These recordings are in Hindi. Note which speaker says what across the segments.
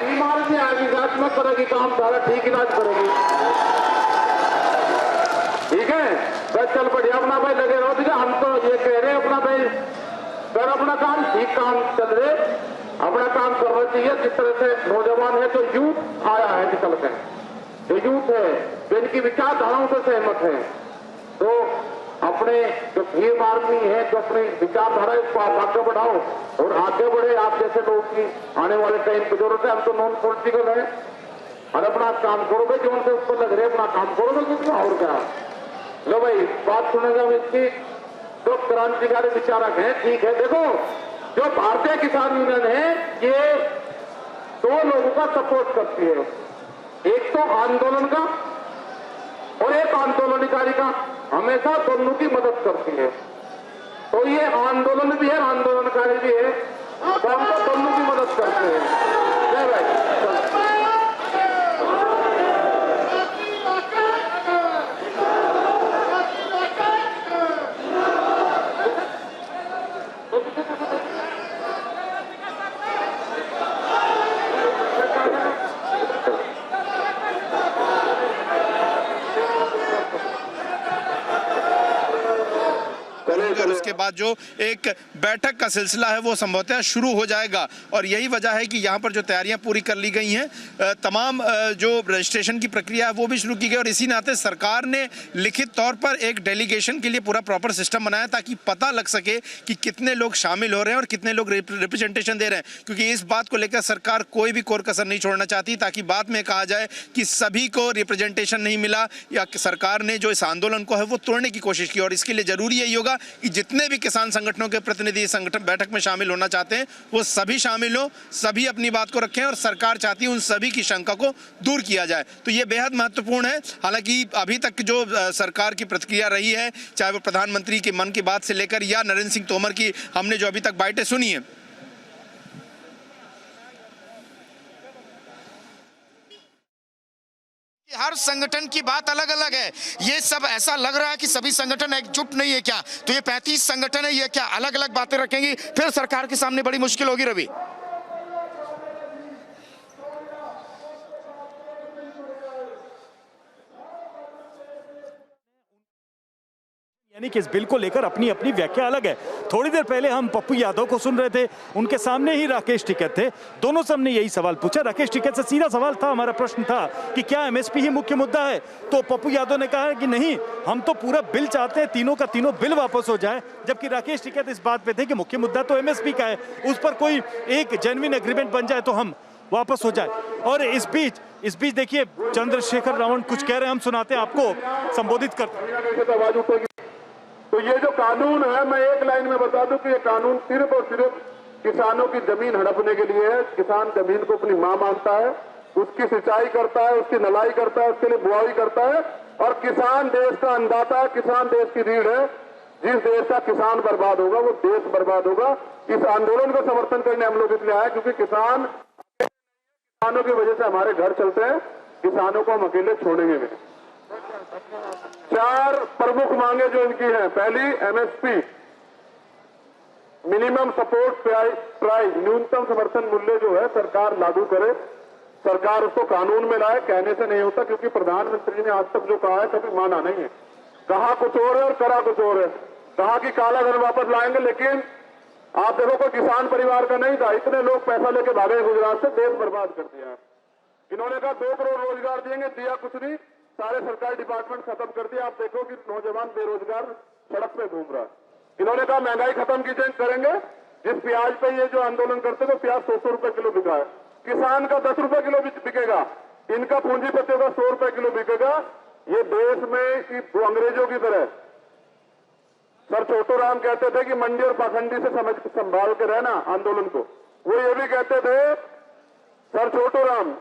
Speaker 1: बीमार से आगे करेगी काम सारा ठीक इलाज करेगी। ठीक है बस चल बढ़िया अपना भाई लगे रहो। ठीक है हम तो ये कह रहे हैं अपना भाई कर अपना काम ठीक काम चल रहे अपना काम करना चाहिए। जिस तरह से नौजवान है जो यूथ आया है निकल कर जो यूथ है जो इनकी विचारधाराओं से सहमत है तो अपने जो भीम आर्मी है जो अपनी विचारधारा इसको आप आगे बढ़ाओ और आगे बढ़े। आप जैसे लोग की आने वाले टाइम की जरूरत है। हम तो नॉन पॉलिटिकल है और अपना काम करो भाई जो उनसे ऊपर लग रहे अपना काम करो भाई कितना और क्या। लो भाई बात सुनेगा इसकी जो क्रांतिकारी विचारक है ठीक है। देखो जो भारतीय किसान यूनियन है ये दो लोगों का सपोर्ट करती है। एक तो आंदोलन का और एक आंदोलनकारी का हमेशा दोनों की मदद करती है। तो ये आंदोलन भी है आंदोलनकारी भी है तो हम तो दोनों की मदद करते हैं। जय भाई
Speaker 2: उसके बाद जो एक बैठक का सिलसिला है वो संभवतः शुरू हो जाएगा और यही वजह है कि यहाँ पर जो तैयारियां पूरी कर ली गई हैं। तमाम जो रजिस्ट्रेशन की प्रक्रिया है वो भी शुरू की गई और इसी नाते सरकार ने लिखित तौर पर एक डेलीगेशन के लिए पूरा प्रॉपर सिस्टम बनाया ताकि पता लग सके कि कितने लोग शामिल हो रहे हैं और कितने लोग रिप्रेजेंटेशन दे रहे हैं। क्योंकि इस बात को लेकर सरकार कोई भी कोर कसर नहीं छोड़ना चाहती ताकि बाद में कहा जाए कि सभी को रिप्रेजेंटेशन नहीं मिला या सरकार ने जो इस आंदोलन को है वो तोड़ने की कोशिश की। और इसके लिए जरूरी यही होगा कि जितने भी किसान संगठनों के प्रतिनिधि संगठन बैठक में शामिल होना चाहते हैं वो सभी शामिल हो, सभी अपनी बात को रखें और सरकार चाहती है उन सभी की शंका को दूर किया जाए। तो ये बेहद महत्वपूर्ण है। हालांकि अभी तक जो सरकार की प्रतिक्रिया रही है चाहे वो प्रधानमंत्री के मन की बात से लेकर या नरेंद्र सिंह तोमर की हमने जो अभी तक बातें सुनी है, हर संगठन की बात अलग अलग है। ये सब ऐसा लग रहा है कि सभी संगठन एकजुट नहीं है क्या? तो ये 35 संगठन है, ये क्या अलग अलग बातें रखेंगी? फिर सरकार के सामने बड़ी मुश्किल होगी रवि।
Speaker 3: यानी कि इस बिल को लेकर अपनी अपनी व्याख्या अलग है। थोड़ी देर पहले हम पप्पू यादव को सुन रहे थे, उनके सामने ही राकेश टिकैत थे। दोनों से हमने यही सवाल पूछा। राकेश टिकैत से सीधा सवाल था, हमारा प्रश्न था कि क्या एमएसपी ही मुख्य मुद्दा है? तो पप्पू यादव ने कहा कि नहीं, हम तो पूरा बिल चाहते हैं, तीनों का तीनों बिल वापस हो जाए। जबकि राकेश टिकैत इस बात पे थे कि मुख्य मुद्दा तो एमएसपी का है, उस पर कोई एक जेन्युइन एग्रीमेंट बन जाए तो हम वापस हो जाए। और इस बीच देखिए चंद्रशेखर रावण कुछ कह रहे हैं, हम सुनाते हैं आपको, संबोधित करते।
Speaker 1: तो ये जो कानून है मैं एक लाइन में बता दूं कि ये कानून सिर्फ और सिर्फ किसानों की जमीन हड़पने के लिए है। किसान जमीन को अपनी मां मानता है, उसकी सिंचाई करता है, उसकी नलाई करता है, उसके लिए बुआई करता है और किसान देश का अन्नदाता है, किसान देश की रीढ़ है। जिस देश का किसान बर्बाद होगा वो देश बर्बाद होगा। इस आंदोलन को समर्थन करने हम लोग इसलिए आए क्योंकि किसानों की वजह से हमारे घर चलते हैं, किसानों को हम अकेले छोड़ेंगे नहीं। 4 प्रमुख मांगे जो इनकी हैं, पहली एमएसपी मिनिमम सपोर्ट प्राइस, न्यूनतम समर्थन मूल्य जो है सरकार लागू करे, सरकार उसको कानून में लाए। कहने से नहीं होता क्योंकि प्रधानमंत्री ने आज तक जो कहा है कभी माना नहीं है। कहा कुछ और है और करा कुछ और है। कहा कि काला धन वापस लाएंगे, लेकिन आप देखो कोई किसान परिवार का नहीं था, इतने लोग पैसा लेके भागे गुजरात से, देश बर्बाद कर दिया। इन्होंने कहा 2 करोड़ रोजगार देंगे, दिया कुछ नहीं, सारे सरकारी डिपार्टमेंट खत्म कर दिया। आप देखो कि नौजवान बेरोजगार सड़क पे घूम रहा है। इन्होंने कहा महंगाई खत्म की करेंगे। जिस प्याज पे ये जो आंदोलन करते थे प्याज 100 रुपए किलो बिका है, किसान का 10 रुपए किलो बिकेगा, इनका पूंजीपतियों का 100 रुपए किलो बिकेगा। ये देश में कि वो अंग्रेजों की तरह, सर छोटू राम कहते थे कि मंडी और पाखंडी से संभाल के रहना आंदोलन को। वो ये भी कहते थे सर छोटू राम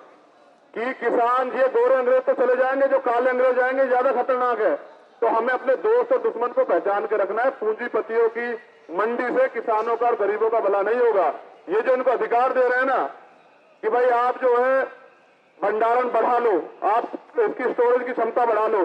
Speaker 1: कि किसान ये गोरे अंग्रेज तो चले जाएंगे, जो काले अंग्रेज आएंगे ज्यादा खतरनाक है। तो हमें अपने दोस्त और दुश्मन को पहचान के रखना है। पूंजीपतियों की मंडी से किसानों का और गरीबों का भला नहीं होगा। ये जो इनको अधिकार दे रहे हैं ना कि भाई आप जो है भंडारण बढ़ा लो, आप इसकी स्टोरेज की क्षमता बढ़ा लो,